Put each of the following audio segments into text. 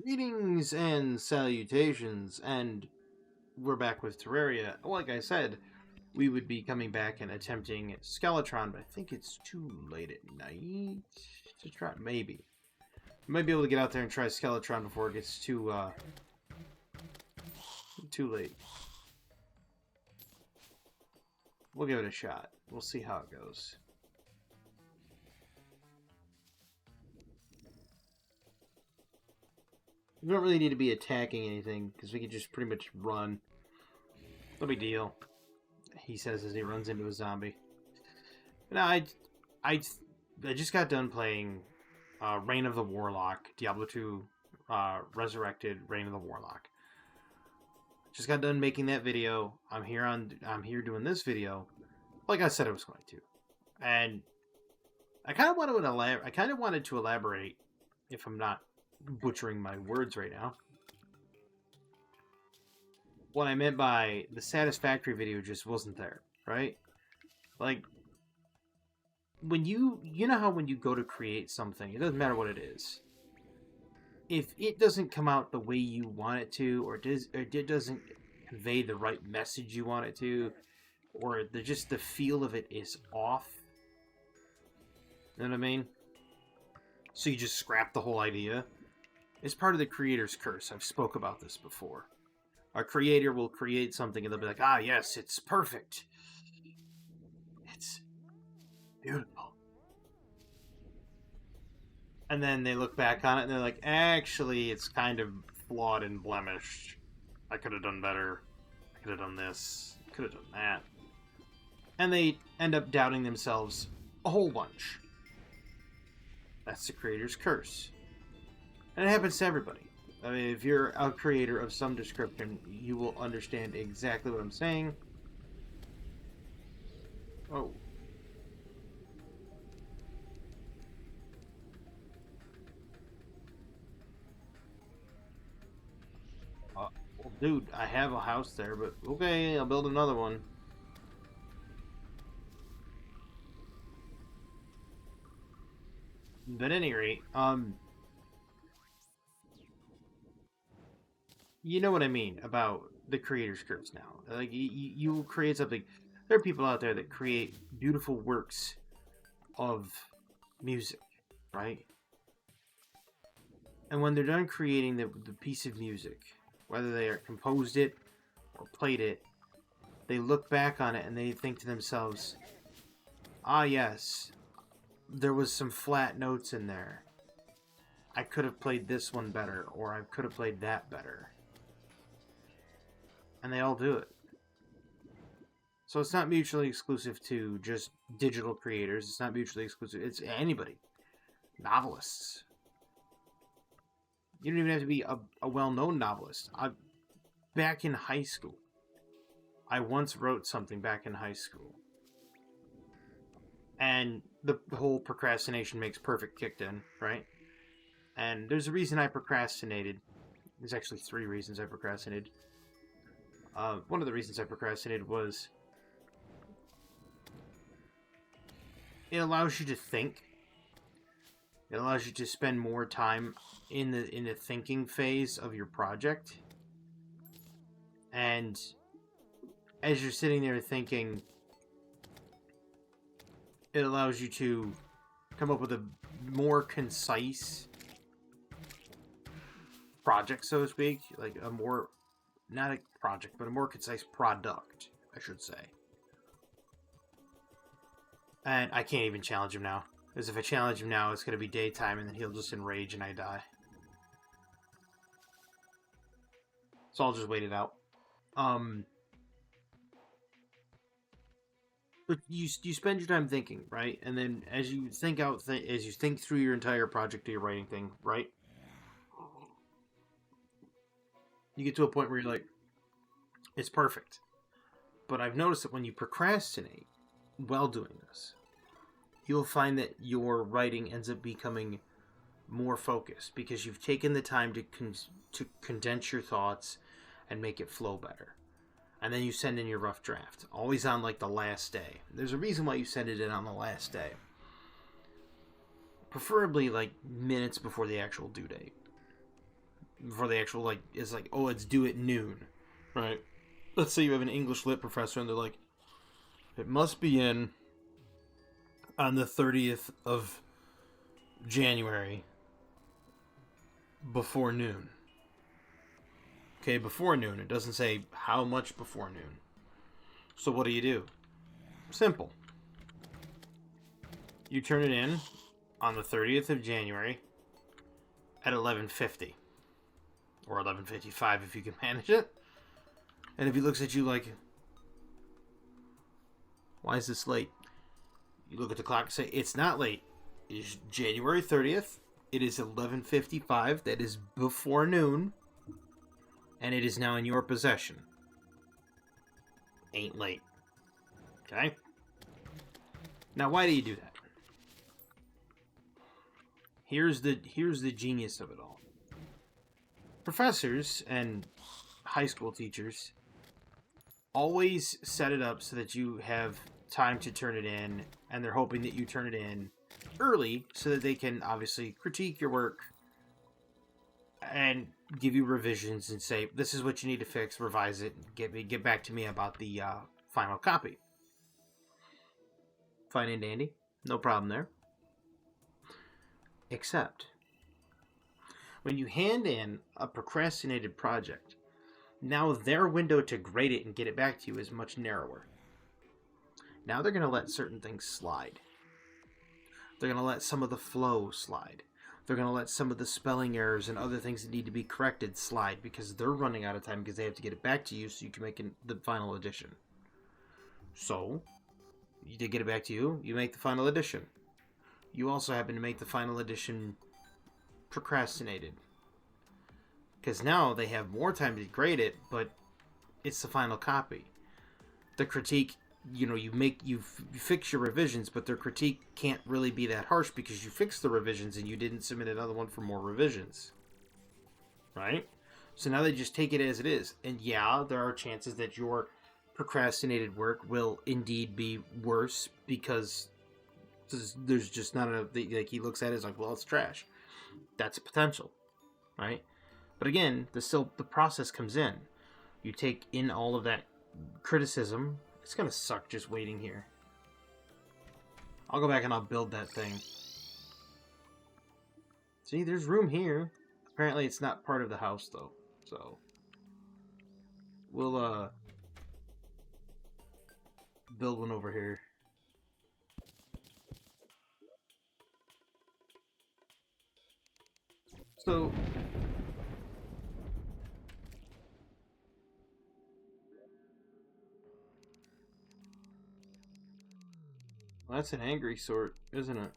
Greetings and salutations, and we're back with Terraria. Like I said, we would be coming back and attempting Skeletron, but I think it's too late at night to try. Maybe. We might be able to get out there and try Skeletron before it gets too late. We'll give it a shot. We'll see how it goes. We don't really need to be attacking anything, because we can just pretty much run. No big deal, he says as he runs into a zombie. No, I just got done playing Reign of the Warlock, Diablo 2 Resurrected Reign of the Warlock. Just got done making that video. I'm here doing this video, like I said I was going to, and I kind of wanted to elaborate, if I'm not butchering my words right now. What I meant by the Satisfactory video just wasn't there, right? Like, when you know how when you go to create something, it doesn't matter what it is. If it doesn't come out the way you want it to, or it doesn't convey the right message you want it to, or just the feel of it is off, you know what I mean? So you just scrap the whole idea. It's part of the creator's curse. I've spoke about this before. A creator will create something and they'll be like, ah, yes, it's perfect. It's beautiful. And then they look back on it and they're like, actually, it's kind of flawed and blemished. I could have done better. I could have done this. I could have done that. And they end up doubting themselves a whole bunch. That's the creator's curse. And it happens to everybody. I mean, if you're a creator of some description, you will understand exactly what I'm saying. Oh. Well, dude, I have a house there, but okay, I'll build another one. But at any rate, you know what I mean about the creator's curse now. Like, you create something. There are people out there that create beautiful works of music, right? And when they're done creating the piece of music, whether they composed it or played it, they look back on it and they think to themselves, ah, yes, there was some flat notes in there. I could have played this one better, or I could have played that better. And they all do it. So it's not mutually exclusive to just digital creators. It's not mutually exclusive. It's anybody. Novelists. You don't even have to be a well-known novelist. Back in high school, I once wrote something back in high school. And the whole procrastination makes perfect kicked in, right? And there's a reason I procrastinated. There's actually 3 reasons I procrastinated. One of the reasons I procrastinated was it allows you to think. It allows you to spend more time in the thinking phase of your project. And as you're sitting there thinking, it allows you to come up with a more concise project, so to speak. Like a more, not a project, but a more concise product, I should say. And I can't even challenge him now. Because if I challenge him now, it's going to be daytime, and then he'll just enrage and I die. So I'll just wait it out. But you spend your time thinking, right? And then as you think as you think through your entire project or your writing thing, right? You get to a point where you're like, it's perfect. But I've noticed that when you procrastinate while doing this, you'll find that your writing ends up becoming more focused because you've taken the time to condense your thoughts and make it flow better. And then you send in your rough draft, always on like the last day. There's a reason why you send it in on the last day. Preferably like minutes before the actual due date. before the actual, like, it's like, oh, it's due at noon, right? Let's say you have an English lit professor and they're like, it must be in on the 30th of January before noon. Okay, before noon. It doesn't say how much before noon. So what do? Simple. You turn it in on the 30th of January at 11:50 or 11:55 if you can manage it. And if he looks at you like, why is this late? You look at the clock and say, it's not late. It is January 30th. It is 11:55. That is before noon. And it is now in your possession. Ain't late. Okay? Now, why do you do that? Here's the genius of it all. Professors and high school teachers always set it up so that you have time to turn it in, and they're hoping that you turn it in early so that they can obviously critique your work and give you revisions and say, this is what you need to fix, revise it, get back to me about the final copy. Fine and dandy. No problem there. Except, when you hand in a procrastinated project, now their window to grade it and get it back to you is much narrower. Now they're going to let certain things slide. They're going to let some of the flow slide. They're going to let some of the spelling errors and other things that need to be corrected slide because they're running out of time because they have to get it back to you so you can make the final edition. So, they get it back to you, you make the final edition. You also happen to make the final edition procrastinated. Because now they have more time to grade it, but it's the final copy. The critique, you fix your revisions, but their critique can't really be that harsh because you fixed the revisions and you didn't submit another one for more revisions. Right? So now they just take it as it is. And yeah, there are chances that your procrastinated work will indeed be worse because there's just not enough. Like, he looks at it as like, well, it's trash. That's a potential, right? But again, the process comes in. You take in all of that criticism. It's gonna suck just waiting here. I'll go back and I'll build that thing. See, there's room here. Apparently, it's not part of the house though. So we'll build one over here. So well, that's an angry sort, isn't it?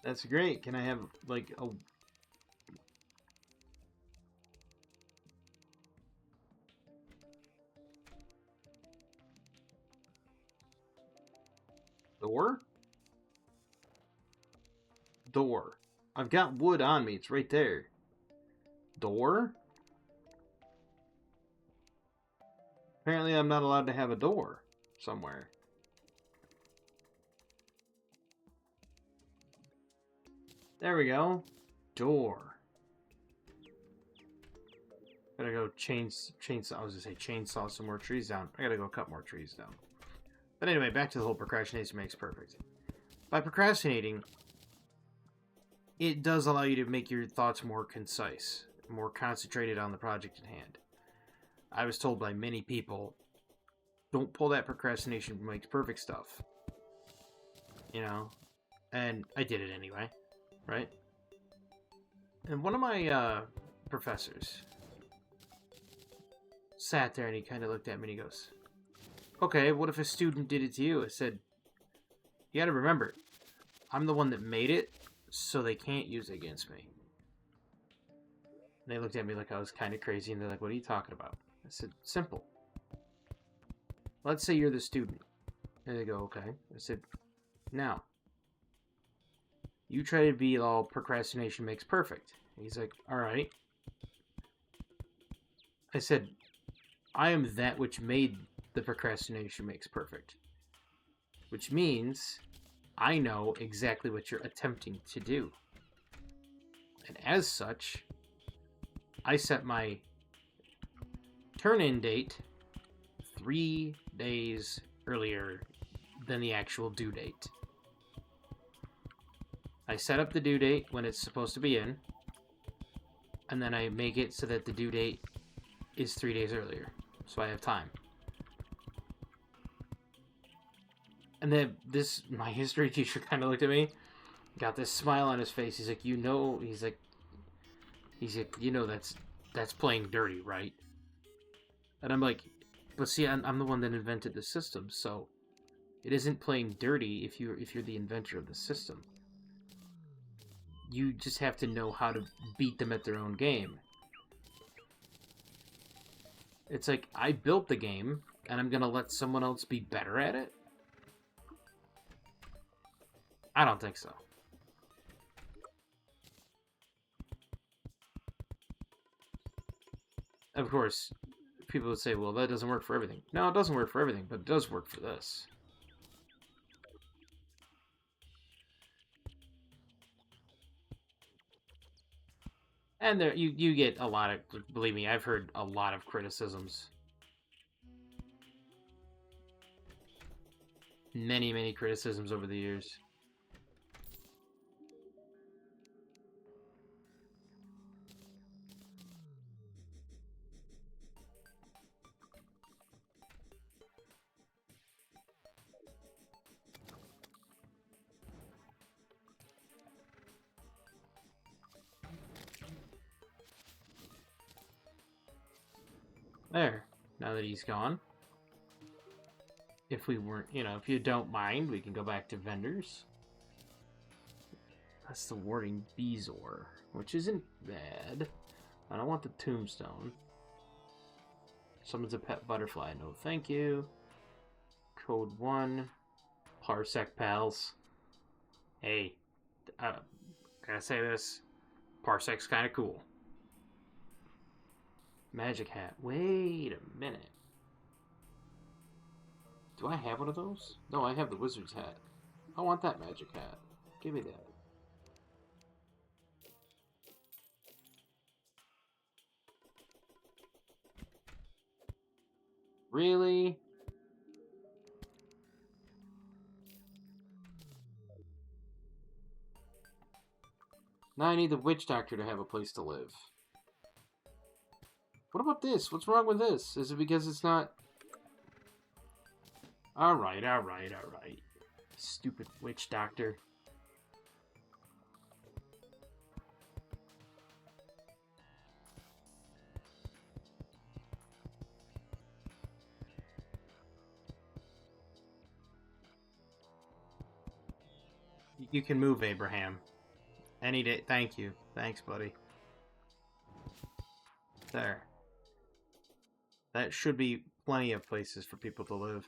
That's great. Can I have like a door? Door. I've got wood on me. It's right there. Door? Apparently I'm not allowed to have a door somewhere. There we go. Door. Gotta go chainsaw. I was gonna say chainsaw some more trees down. I gotta go cut more trees down. But anyway, back to the whole procrastination makes perfect. By procrastinating, it does allow you to make your thoughts more concise, more concentrated on the project at hand. I was told by many people, don't pull that procrastination makes perfect stuff. And I did it anyway, right? And one of my professors sat there and he kind of looked at me and he goes, okay, what if a student did it to you? I said, you gotta remember, I'm the one that made it, so they can't use it against me. And they looked at me like I was kind of crazy, and they're like, what are you talking about? I said, simple. Let's say you're the student. And they go, okay. I said, now, you try to be all procrastination makes perfect. And he's like, all right. I said, I am that which made the procrastination makes perfect. Which means I know exactly what you're attempting to do. And as such, I set my turn-in date 3 days earlier than the actual due date. I set up the due date when it's supposed to be in, and then I make it so that the due date is 3 days earlier, so I have time. And then my history teacher kind of looked at me, got this smile on his face. He's like, that's playing dirty, right? And I'm like, but see, I'm the one that invented the system, so it isn't playing dirty if you're the inventor of the system. You just have to know how to beat them at their own game. It's like, I built the game, and I'm gonna let someone else be better at it? I don't think so. Of course, people would say, well, that doesn't work for everything. No, it doesn't work for everything, but it does work for this. And there, you get a lot of, believe me, I've heard a lot of criticisms. Many, many criticisms over the years. There, now that he's gone. If we weren't, if you don't mind, we can go back to vendors. That's the warding Bezoar, which isn't bad. I don't want the tombstone. Summons a pet butterfly. No, thank you. Code 1. Parsec pals. Hey, can I say this? Parsec's kind of cool. Magic hat. Wait a minute. Do I have one of those? No, I have the wizard's hat. I want that magic hat. Give me that. Really? Now I need the witch doctor to have a place to live. What about this? What's wrong with this? Is it because it's not... Alright. Stupid witch doctor. You can move, Abraham. Any day. Thank you. Thanks, buddy. There. That should be plenty of places for people to live.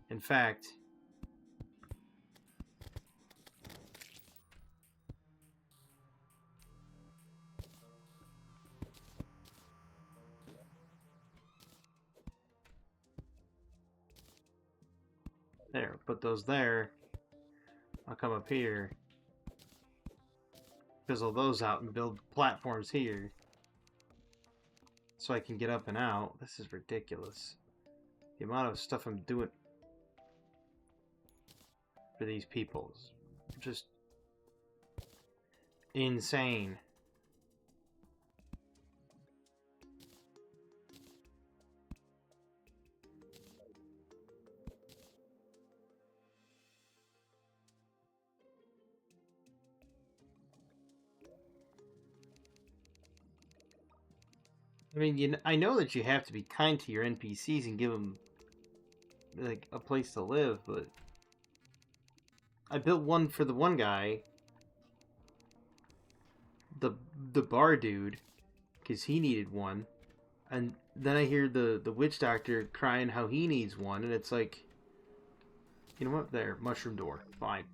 In fact... There, put those there. I'll come up here. Fizzle those out and build platforms here. So I can get up and out. This is ridiculous. The amount of stuff I'm doing for these people is just insane. I mean, I know that you have to be kind to your NPCs and give them, like, a place to live, but... I built one for the one guy, the bar dude, because he needed one, and then I hear the witch doctor crying how he needs one, and it's like, you know what, there, mushroom door, fine.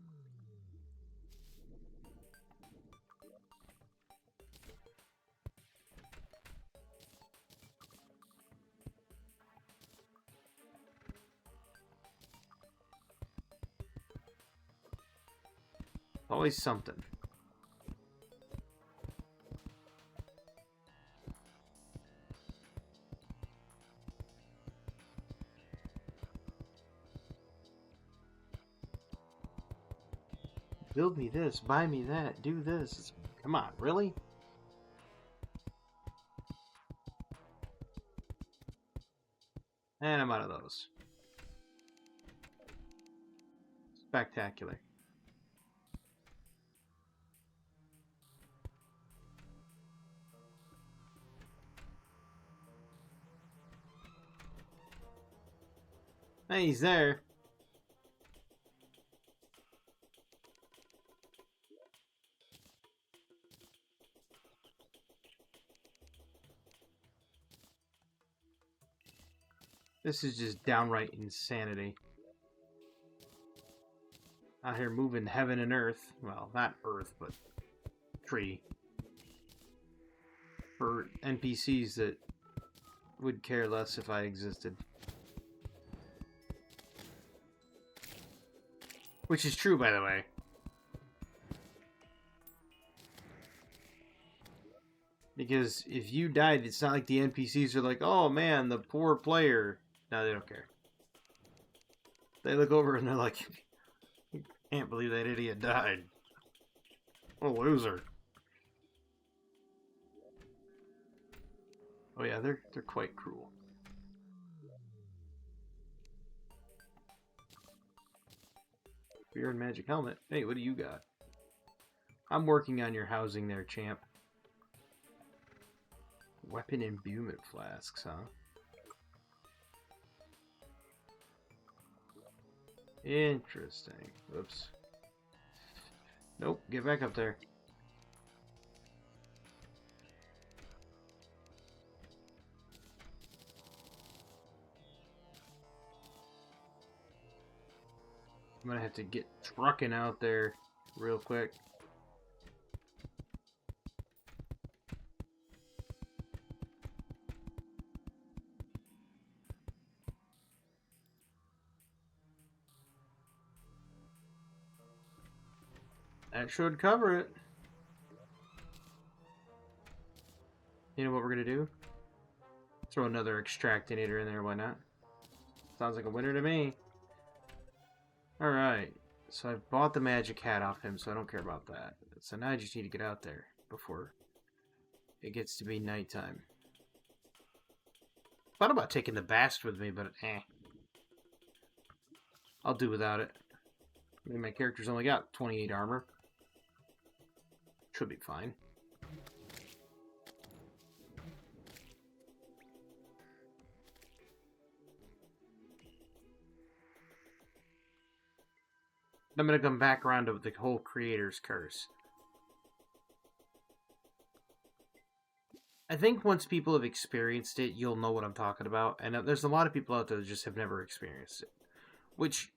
Always something. Build me this, buy me that, do this. Come on, really? And I'm out of those. Spectacular. Hey, he's there. This is just downright insanity. Out here moving heaven and earth. Well, not earth, but tree. For NPCs that would care less if I existed. Which is true, by the way. Because if you died, it's not like the NPCs are like, oh man, the poor player. No, they don't care. They look over and they're like, can't believe that idiot died. What a loser. Oh yeah, they're quite cruel. Fear and magic helmet. Hey, what do you got? I'm working on your housing there, champ. Weapon imbuement flasks, huh? Interesting. Whoops. Nope, get back up there. I'm gonna have to get trucking out there real quick. That should cover it. You know what we're gonna do? Throw another extractinator in there, why not? Sounds like a winner to me. Alright, so I've bought the magic hat off him, so I don't care about that. So now I just need to get out there before it gets to be nighttime. Thought about taking the bast with me, but I'll do without it. I mean, my character's only got 28 armor. Should be fine. I'm going to come back around to the whole creator's curse. I think once people have experienced it, you'll know what I'm talking about. And there's a lot of people out there that just have never experienced it. Which,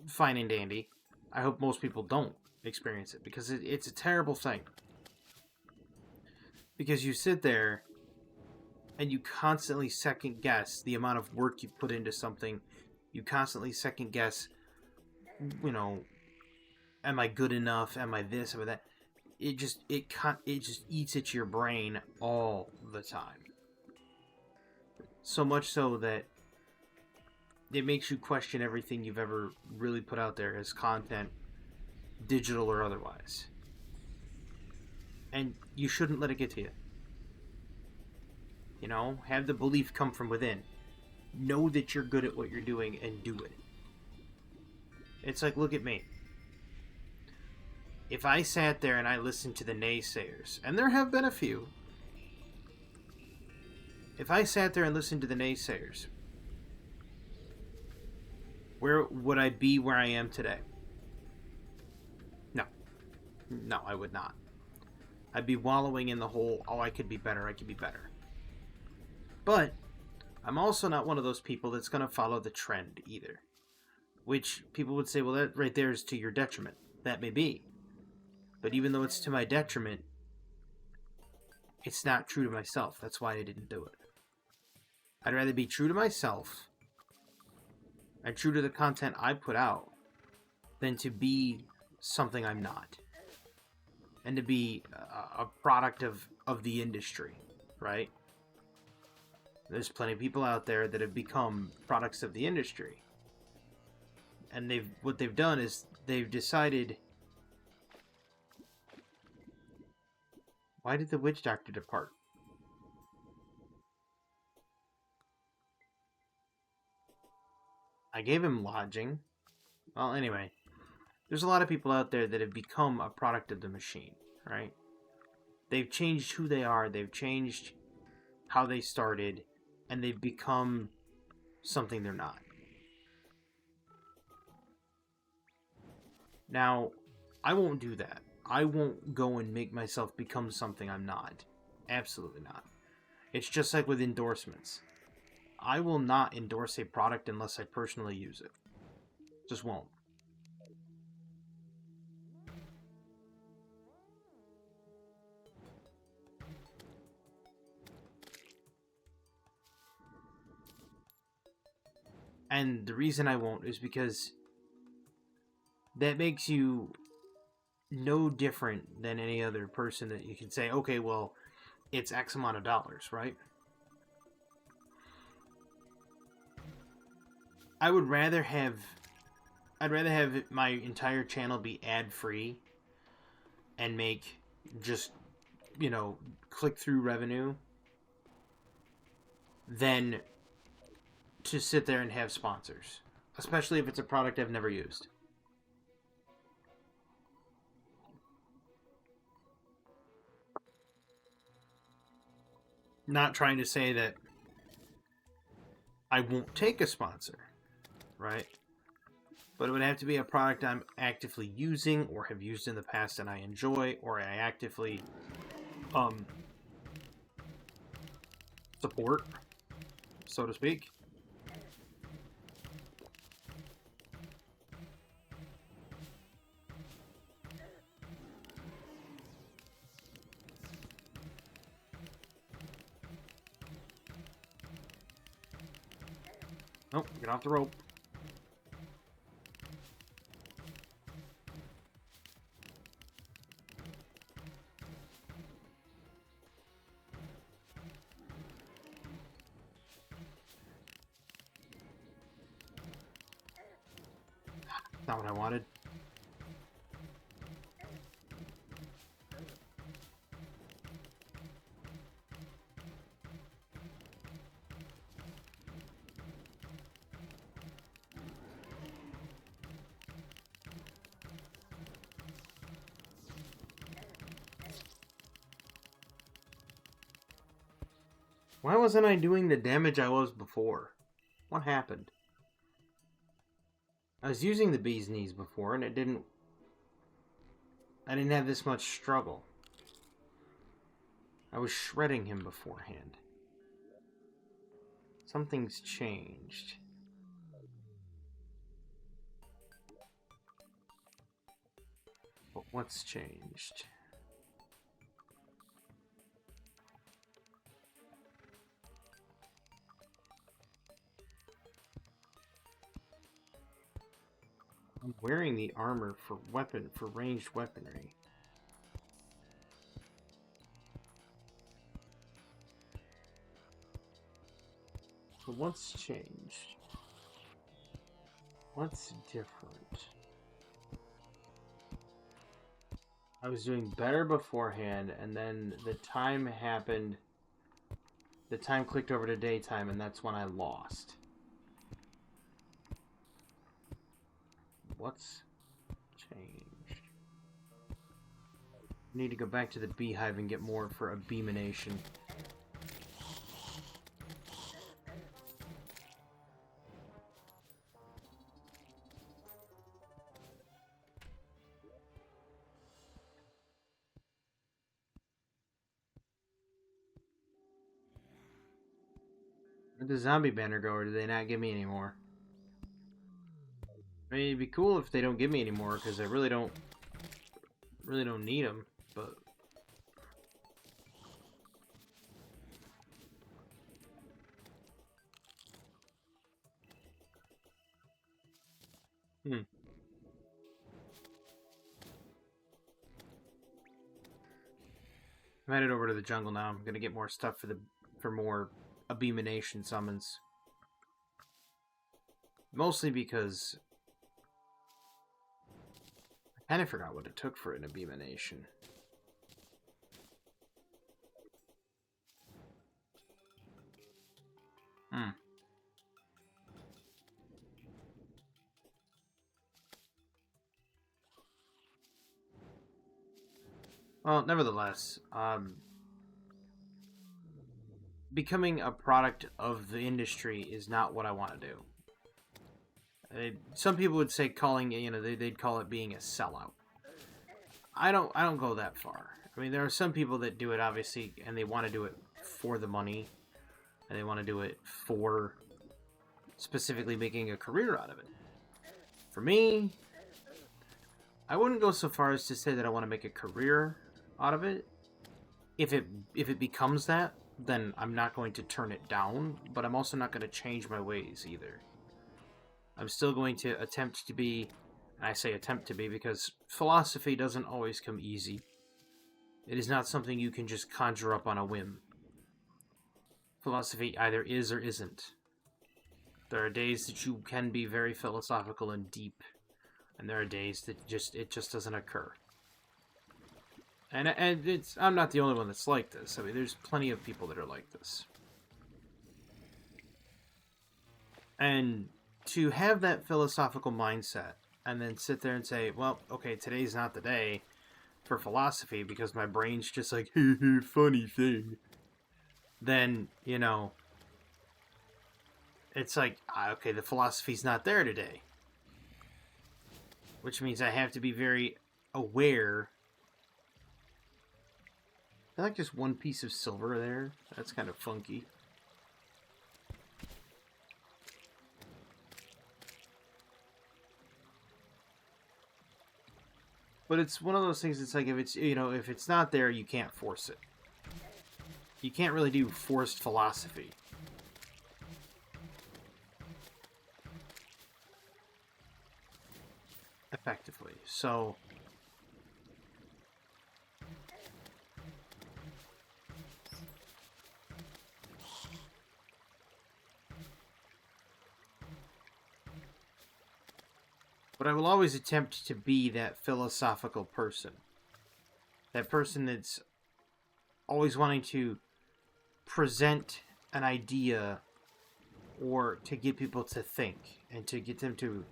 fine and dandy. I hope most people don't experience it, because it's a terrible thing. Because you sit there and you constantly second guess the amount of work you put into something. You constantly second guess, you know, am I good enough? Am I this? Am I that? It just eats at your brain all the time. So much so that it makes you question everything you've ever really put out there as content, digital or otherwise. And you shouldn't let it get to you. You know, have the belief come from within. Know that you're good at what you're doing and do it. It's like, look at me. If I sat there and I listened to the naysayers, and there have been a few, if I sat there and listened to the naysayers, where would I be where I am today? No, I would not. I'd be wallowing in the whole, oh, I could be better. But I'm also not one of those people that's going to follow the trend either. Which people would say, well, that right there is to your detriment. That may be. But even though it's to my detriment, it's not true to myself. That's why I didn't do it. I'd rather be true to myself and true to the content I put out than to be something I'm not. and to be a product of the industry, right? There's plenty of people out there that have become products of the industry. And what they've done is they've decided... Why did the witch doctor depart? I gave him lodging. Well, anyway. There's a lot of people out there that have become a product of the machine, right? They've changed who they are. They've changed how they started. And they've become something they're not. Now, I won't do that. I won't go and make myself become something I'm not. Absolutely not. It's just like with endorsements. I will not endorse a product unless I personally use it. Just won't. And the reason I won't is because that makes you no different than any other person that you can say, okay, well, it's X amount of dollars, right? I'd rather have my entire channel be ad-free and make just, click-through revenue than to sit there and have sponsors. Especially if it's a product I've never used. Not trying to say that I won't take a sponsor, right? But it would have to be a product I'm actively using or have used in the past and I enjoy, or I actively support, so to speak. Nope, get off the rope. Not what I wanted. Why wasn't I doing the damage I was before? What happened? I was using the bee's knees before and I didn't have this much struggle. I was shredding him beforehand. Something's changed. But what's changed? I'm wearing the armor for ranged weaponry. So what's changed? What's different? I was doing better beforehand, and then the time happened. The time clicked over to daytime, and that's when I lost. What's changed? I need to go back to the beehive and get more for a beamination. Where'd the zombie banner go, or do they not give me any more? I mean, it'd be cool if they don't give me any more, because I really don't need them, but... I'm headed over to the jungle now. I'm gonna get more stuff for more abomination summons. Mostly because I kind of forgot what it took for an abomination. Well, nevertheless, becoming a product of the industry is not what I want to do. Some people would say they'd call it being a sellout. I don't go that far. I mean, there are some people that do it, obviously, and they want to do it for the money, and they want to do it for specifically making a career out of it. For me, I wouldn't go so far as to say that I want to make a career out of it. If it becomes that, then I'm not going to turn it down, but I'm also not going to change my ways either. I'm still going to attempt to be, and I say attempt to be because philosophy doesn't always come easy. It is not something you can just conjure up on a whim. Philosophy either is or isn't. There are days that you can be very philosophical and deep, and there are days that it just doesn't occur. And I'm not the only one that's like this. I mean, there's plenty of people that are like this. And to have that philosophical mindset and then sit there and say, well, okay, today's not the day for philosophy because my brain's just like, funny thing. Then, it's like, okay, the philosophy's not there today. Which means I have to be very aware. I like just one piece of silver there. That's kind of funky. But it's one of those things. It's like if it's not there, you can't force it. You can't really do forced philosophy. Effectively. So but I will always attempt to be that philosophical person. That person that's always wanting to present an idea or to get people to think and to get them to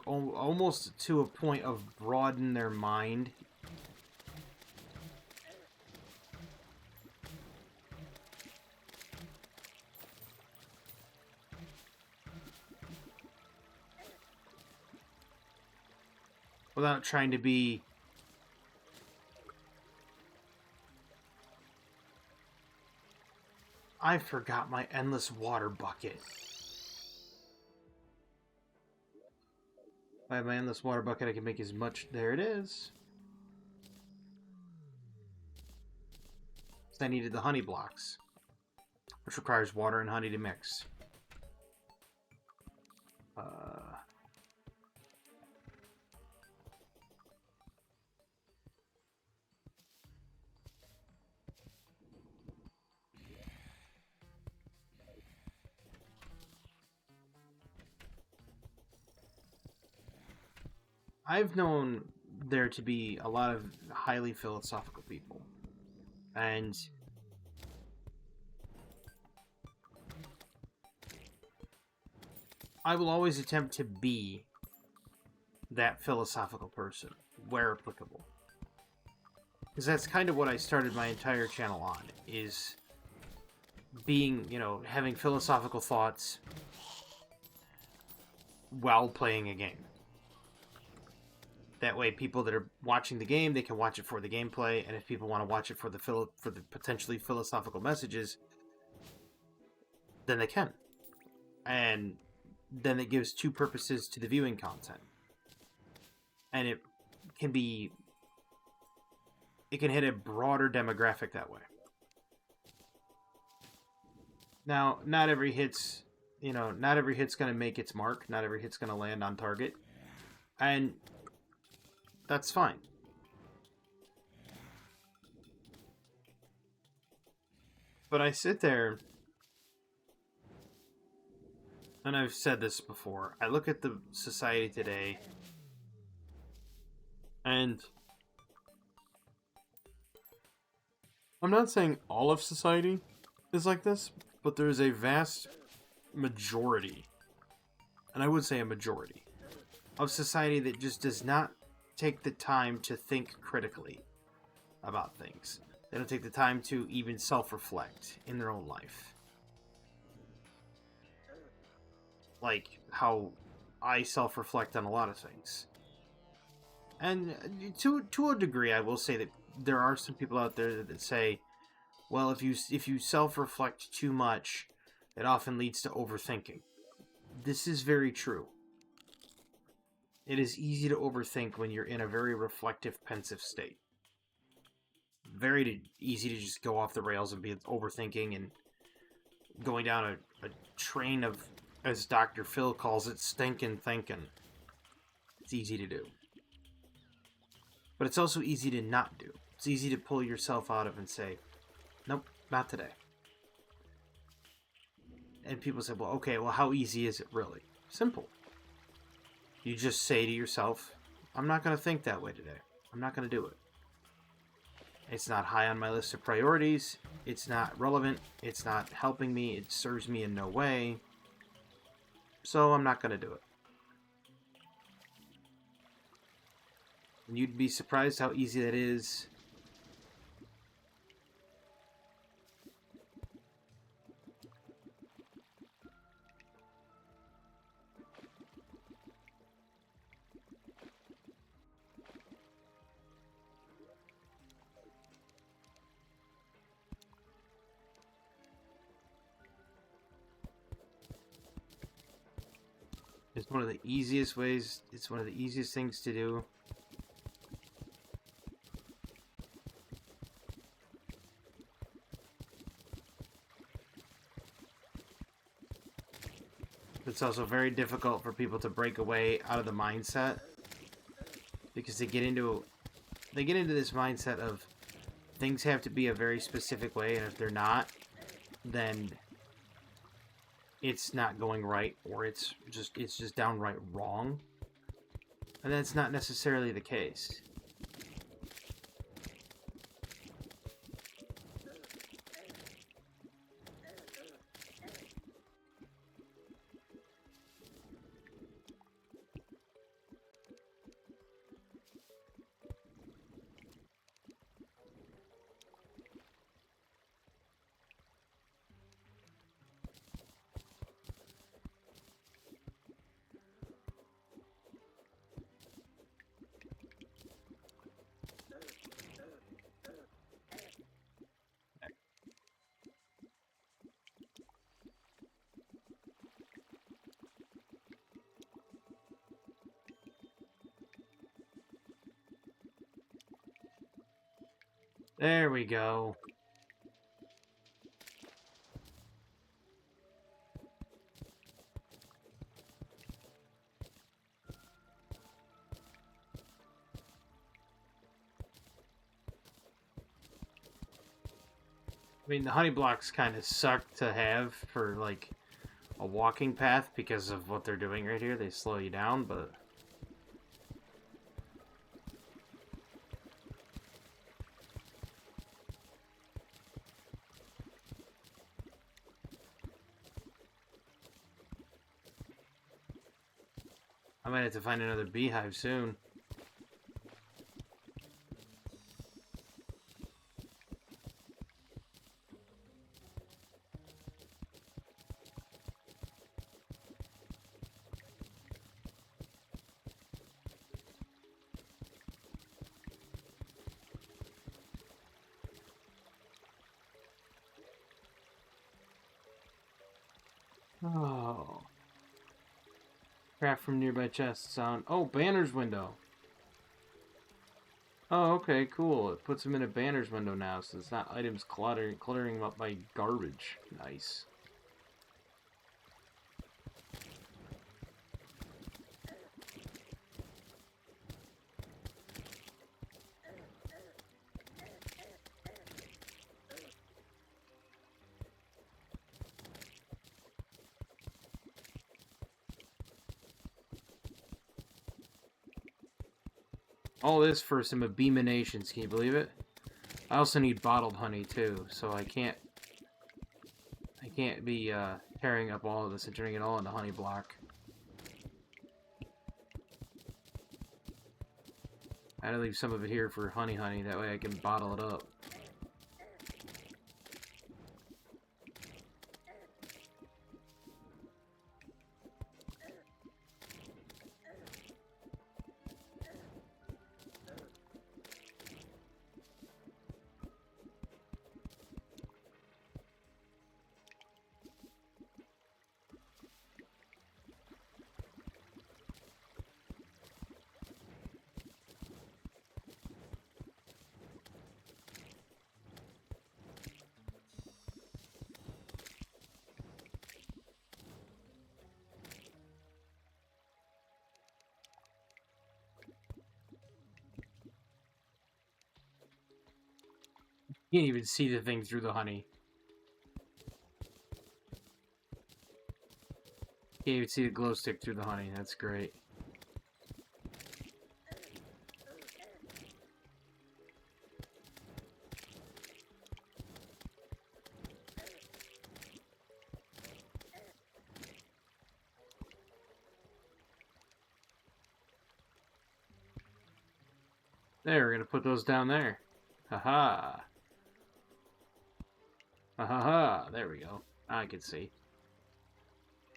almost to a point of broaden their mind. Without trying to be I forgot my endless water bucket. If I have my endless water bucket, I can make as much. There it is. So I needed the honey blocks, which requires water and honey to mix. I've known there to be a lot of highly philosophical people. And I will always attempt to be that philosophical person, where applicable. Because that's kind of what I started my entire channel on, is being, having philosophical thoughts while playing a game. That way, people that are watching the game, they can watch it for the gameplay, and if people want to watch it for the potentially philosophical messages, then they can. And then it gives two purposes to the viewing content. And it can hit a broader demographic that way. Now, not every hit's going to make its mark. Not every hit's going to land on target. And that's fine. But I sit there, and I've said this before. I look at the society today, and I'm not saying all of society is like this, but there's a vast majority, and I would say a majority, of society that just does not take the time to think critically about things. They don't take the time to even self-reflect in their own life. Like how I self-reflect on a lot of things. And to a degree, I will say that there are some people out there that say, well, if you self-reflect too much, it often leads to overthinking. This is very true. It is easy to overthink when you're in a very reflective, pensive state. Easy to just go off the rails and be overthinking and going down a train of, as Dr. Phil calls it, stinking thinking. It's easy to do. But it's also easy to not do. It's easy to pull yourself out of and say, nope, not today. And people say, well, okay, well, how easy is it really? Simple. You just say to yourself, I'm not going to think that way today. I'm not going to do it. It's not high on my list of priorities. It's not relevant. It's not helping me. It serves me in no way. So I'm not going to do it. And you'd be surprised how easy that is. It's one of the easiest ways. It's one of the easiest things to do. It's also very difficult for people to break away out of the mindset because they get into this mindset of things have to be a very specific way, and if they're not, then it's not going right, or it's just downright wrong. And that's not necessarily the case. There we go. I mean, the honey blocks kind of suck to have for, like, a walking path because of what they're doing right here. They slow you down, but... I might have to find another beehive soon. Oh. Craft from nearby chests on... Oh, Banner's window. Oh, okay, cool. It puts them in a Banner's window now, so it's not items cluttering them up by garbage. Nice. All this for some abeminations, can you believe it? I also need bottled honey too, so I can't be tearing up all of this and turning it all into honey block. I had to leave some of it here for honey, that way I can bottle it up. You can't even see the thing through the honey. Can't even see the glow stick through the honey. That's great. There, we're gonna put those down there. Haha. Ha. There we go. I can see.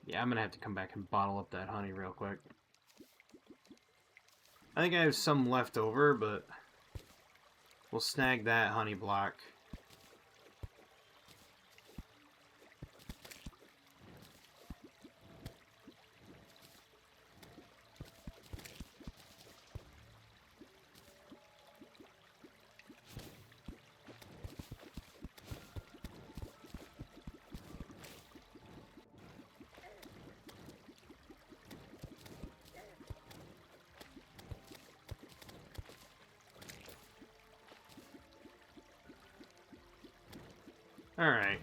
Yeah, I'm gonna have to come back and bottle up that honey real quick. I think I have some left over, but we'll snag that honey block. Alright.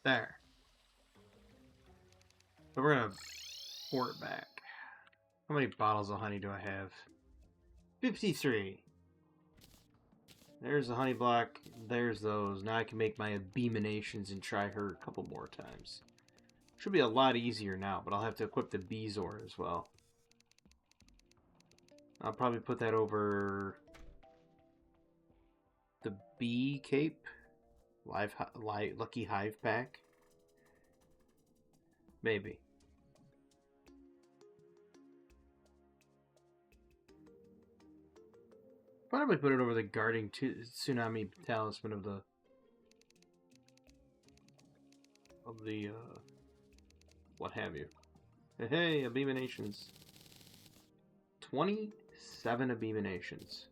There. So we're gonna pour it back. How many bottles of honey do I have? 53. There's the honey block. There's those. Now I can make my abeminations and try her a couple more times. Should be a lot easier now, but I'll have to equip the Beezor as well. I'll probably put that over the bee cape. Lucky Hive pack. Maybe. Probably put it over the guarding tsunami talisman of the what have you. Hey, abeminations. 27 abeminations.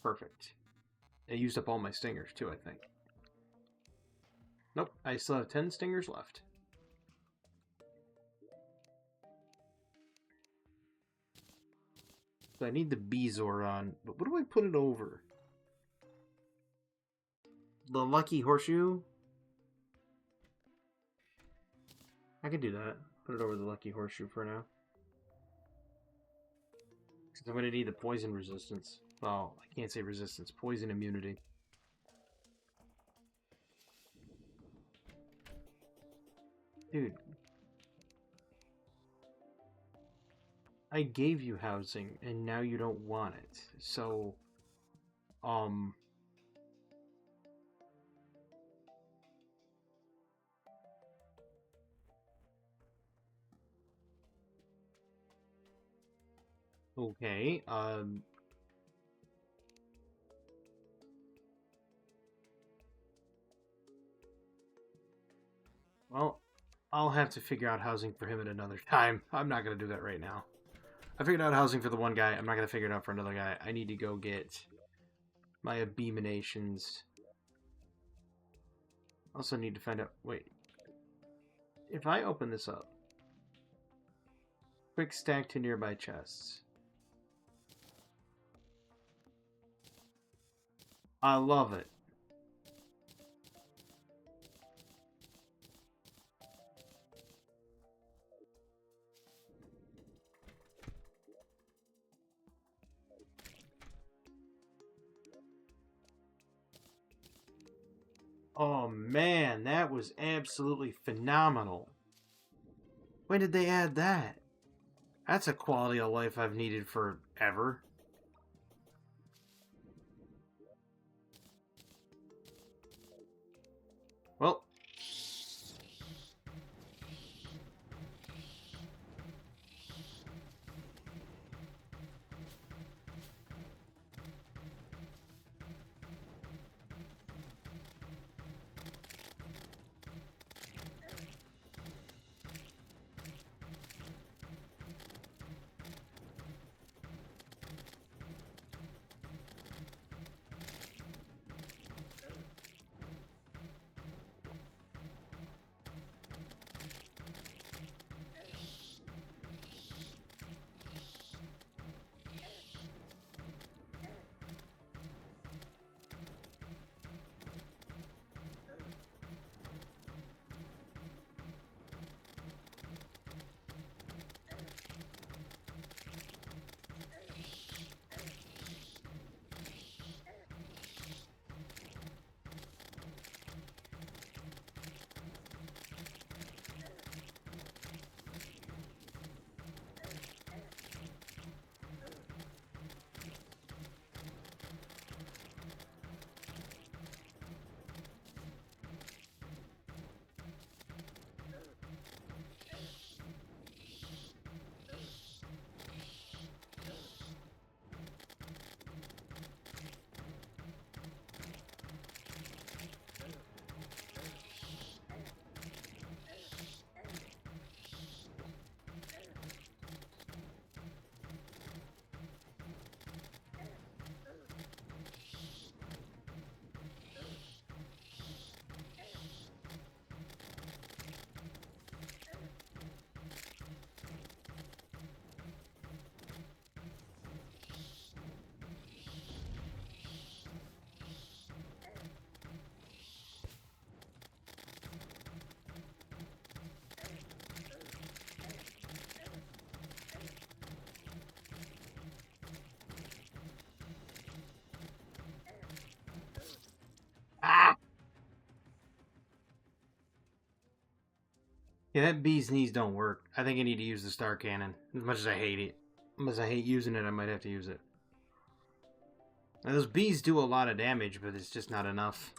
Perfect. I used up all my stingers too, I think. Nope, I still have 10 stingers left. So I need the Beezor on, but what do I put it over? The Lucky Horseshoe? I can do that. Put it over the Lucky Horseshoe for now. Because I'm going to need the poison resistance. Well, I can't say resistance. Poison immunity. Dude. I gave you housing, and now you don't want it. So, okay, well, I'll have to figure out housing for him at another time. I'm not going to do that right now. I figured out housing for the one guy. I'm not going to figure it out for another guy. I need to go get my abeminations. Also need to find out... Wait. if I open this up, quick stack to nearby chests. I love it. Oh man, that was absolutely phenomenal. When did they add that? That's a quality of life I've needed forever. Well, ah! Yeah, that bee's knees don't work. I think I need to use the star cannon. As much as I hate it. As much as I hate using it, I might have to use it. Now, those bees do a lot of damage, but it's just not enough.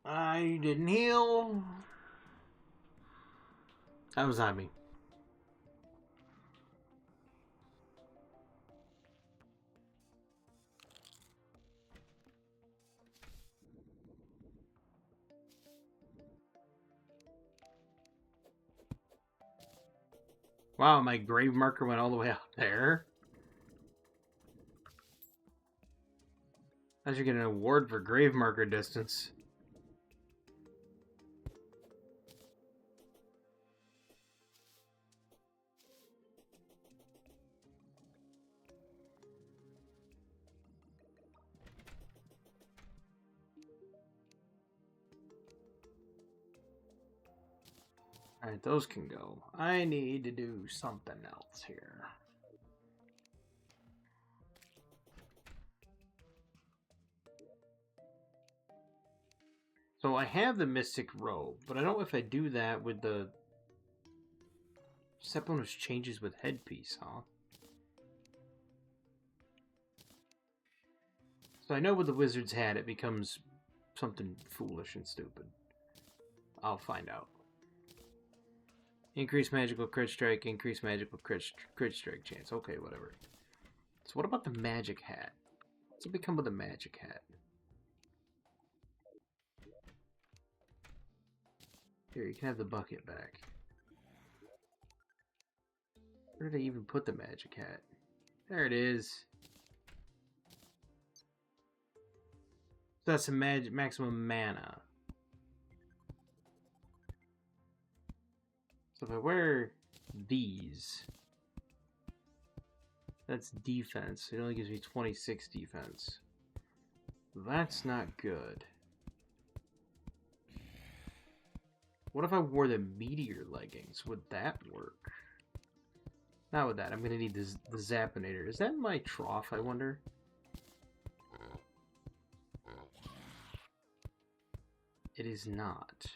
I didn't heal. That was on me. Wow, my grave marker went all the way out there. I should get an award for grave marker distance. Alright, those can go. I need to do something else here. So I have the Mystic Robe, but I don't know if I do that with the set bonus changes with headpiece, huh? So I know with the Wizard's Hat it becomes something foolish and stupid. I'll find out. Increase magical crit strike, increase magical crit strike chance. Okay, whatever. So what about the magic hat? What's it become with the magic hat? Here, you can have the bucket back. Where did I even put the magic hat? There it is. So that's a maximum mana. So if I wear these, that's defense. It only gives me 26 defense. That's not good. What if I wore the meteor leggings? Would that work? Not with that. I'm gonna need the Zappinator. Is that in my trough, I wonder? It is not.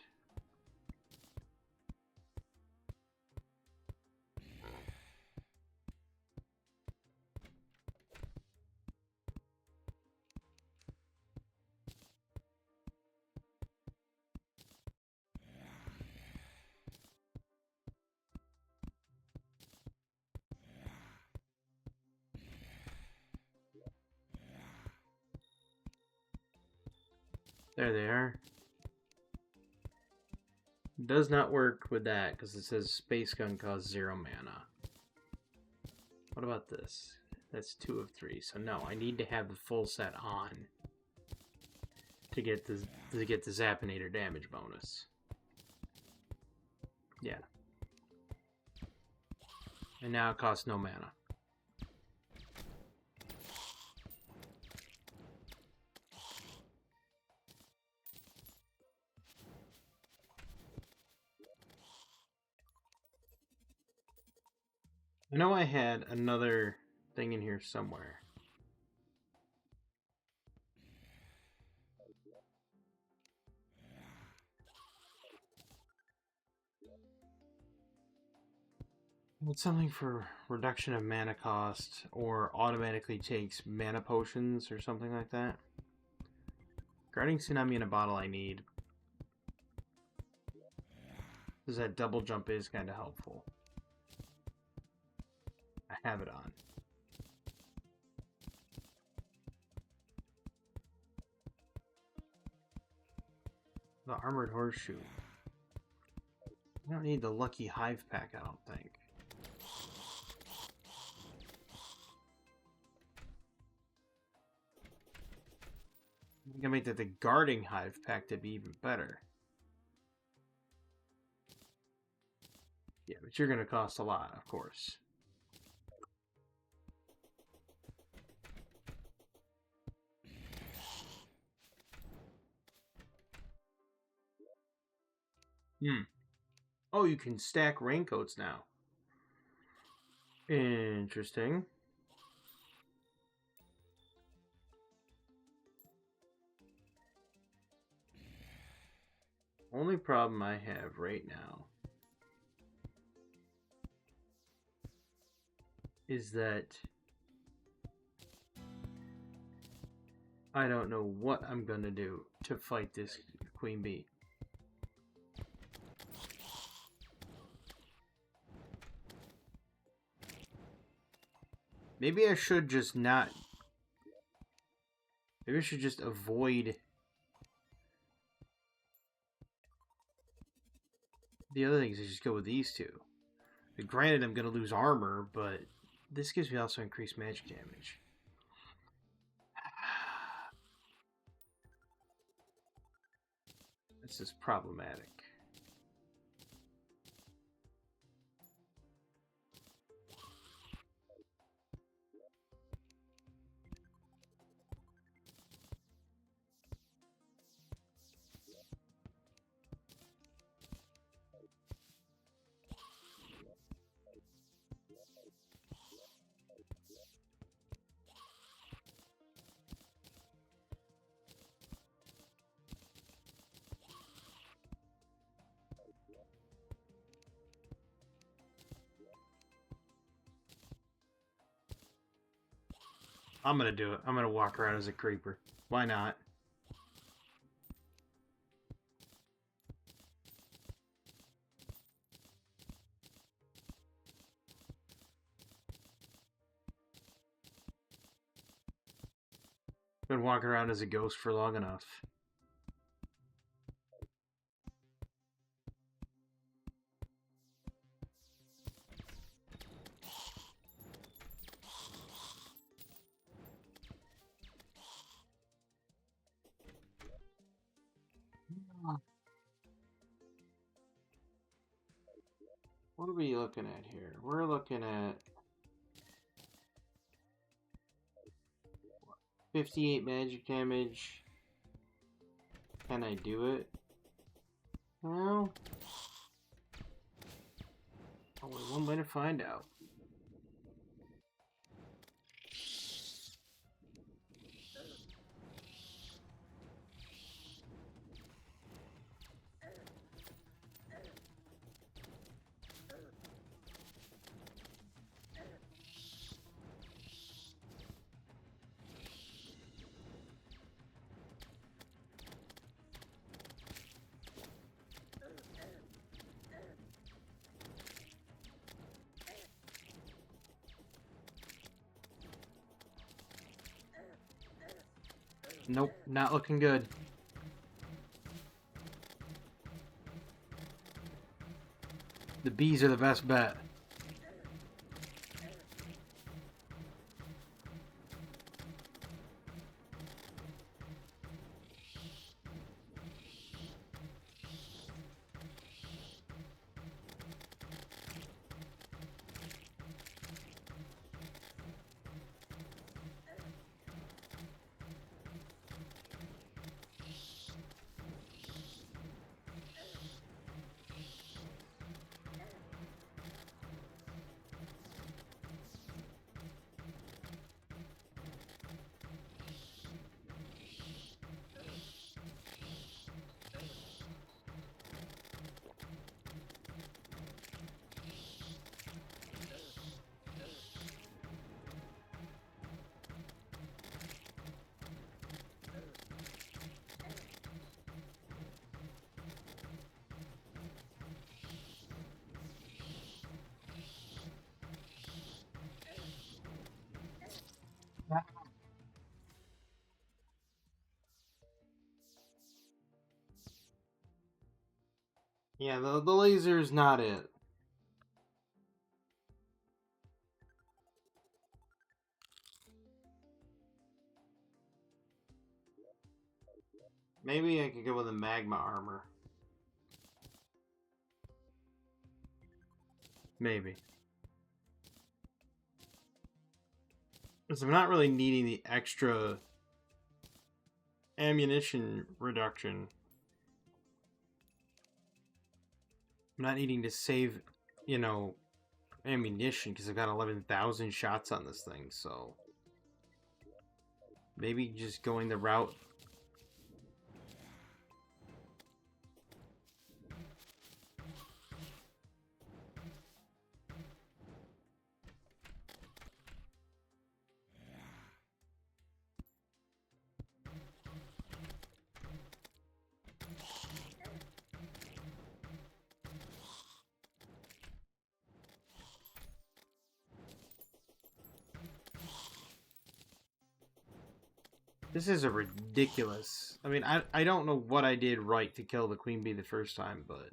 There they are. Does not work with that because it says Space Gun costs 0 mana. What about this? That's 2 of 3. So no, I need to have the full set on to get the Zappinator damage bonus. Yeah. And now it costs no mana. I know I had another thing in here somewhere. It's something for reduction of mana cost or automatically takes mana potions or something like that. Guarding Tsunami in a bottle I need. Because that double jump is kind of helpful. I have it on. The Armored Horseshoe. I don't need the Lucky Hive Pack, I don't think. I'm gonna make that the Guarding Hive Pack to be even better. Yeah, but you're gonna cost a lot, of course. Oh, you can stack raincoats now. Interesting. Only problem I have right now is that I don't know what I'm gonna do to fight this queen bee. Maybe I should just not... Maybe I should just avoid the other things. I just go with these two. Granted, I'm going to lose armor, but this gives me also increased magic damage. This is problematic. I'm gonna do it. I'm gonna walk around as a creeper. Why not? Been walking around as a ghost for long enough. What are we looking at here? We're looking at 58 magic damage. Can I do it? Well, only one way to find out. Nope, not looking good. The bees are the best bet. Yeah, the laser's not it. Maybe I could go with a magma armor. Maybe. Because I'm not really needing the extra ammunition reduction. I'm not needing to save, you know, ammunition because I've got 11,000 shots on this thing, so maybe just going the route. This is a ridiculous. I mean, I don't know what I did right to kill the queen bee the first time, but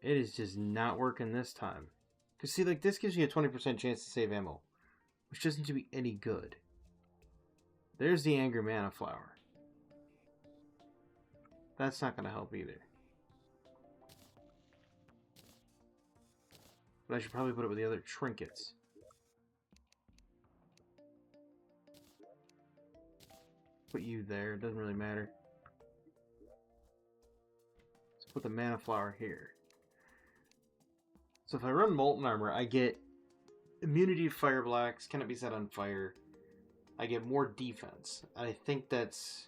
it is just not working this time. Because, see, like, this gives you a 20% chance to save ammo, which doesn't do me any good. There's the Angry Mana Flower. That's not going to help either. But I should probably put it with the other trinkets. Put you there, it doesn't really matter. Let's put the Mana Flower here. So if I run Molten Armor, I get immunity to Fire Blocks, cannot be set on fire. I get more defense. And I think that's...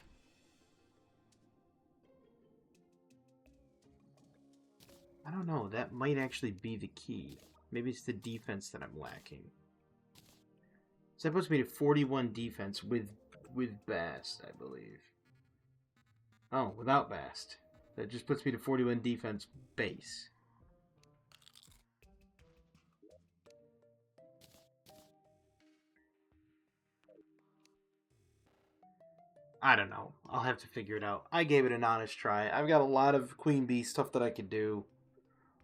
I don't know, that might actually be the key. Maybe it's the defense that I'm lacking. So that puts me to 41 defense with Bast, I believe. Oh, without Bast. That just puts me to 41 defense base. I don't know. I'll have to figure it out. I gave it an honest try. I've got a lot of Queen Bee stuff that I could do.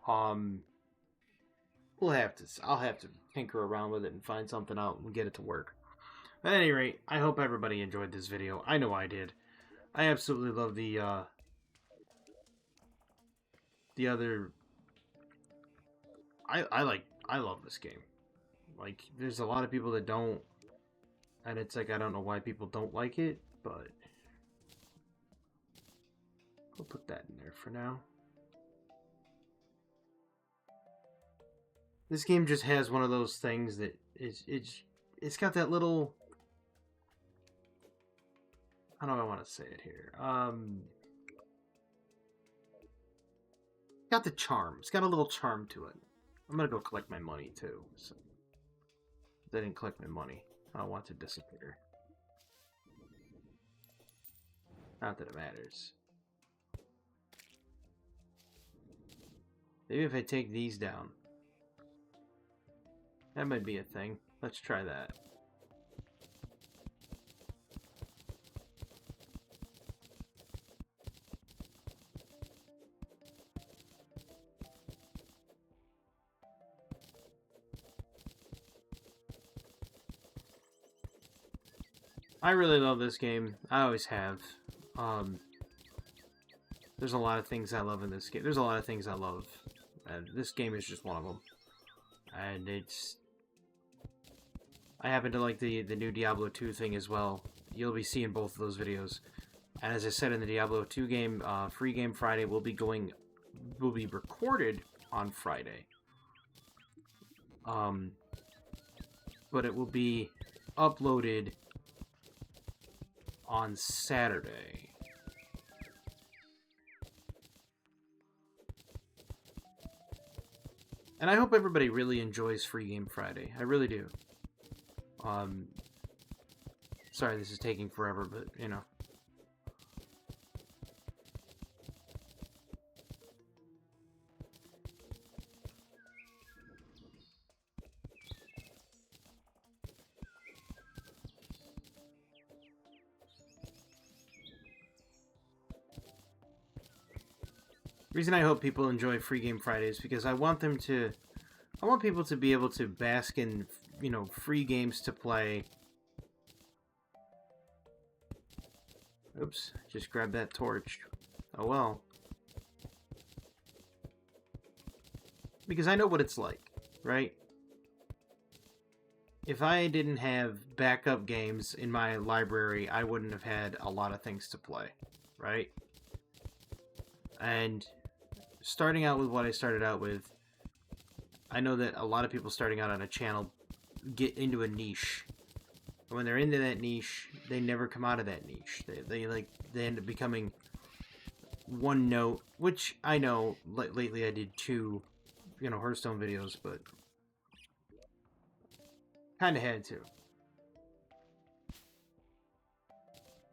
I'll have to tinker around with it and find something out and get it to work. At any rate, I hope everybody enjoyed this video. I know I did. I absolutely love the other... I love this game. Like, there's a lot of people that don't, and it's like, I don't know why people don't like it, but I'll put that in there for now. This game just has one of those things that it's got that little... How do I want to say it here? Got the charm. It's got a little charm to it. I'm gonna go collect my money too. So I didn't collect my money. I don't want it to disappear. Not that it matters. Maybe if I take these down. That might be a thing. Let's try that. I really love this game. I always have. There's a lot of things I love in this game. There's a lot of things I love. And this game is just one of them. And it's... I happen to like the new Diablo 2 thing as well. You'll be seeing both of those videos. And as I said in the Diablo 2 game, Free Game Friday will be recorded on Friday. But it will be uploaded on Saturday. And I hope everybody really enjoys Free Game Friday. I really do. Sorry this is taking forever, but, you know. The reason I hope people enjoy Free Game Fridays because I want people to be able to bask in, you know, free games to play. Oops, just grabbed that torch. Oh well. Because I know what it's like, right? If I didn't have backup games in my library, I wouldn't have had a lot of things to play, right? And starting out with what I started out with, I know that a lot of people starting out on a channel get into a niche. And when they're into that niche, they never come out of that niche. They end up becoming one note, which I know lately I did 2, you know, Hearthstone videos, but kind of had to.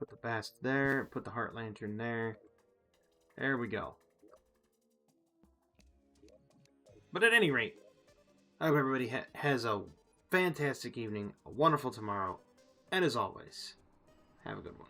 Put the Bast there, put the Heart Lantern there. There we go. But at any rate, I hope everybody has a fantastic evening, a wonderful tomorrow, and as always, have a good one.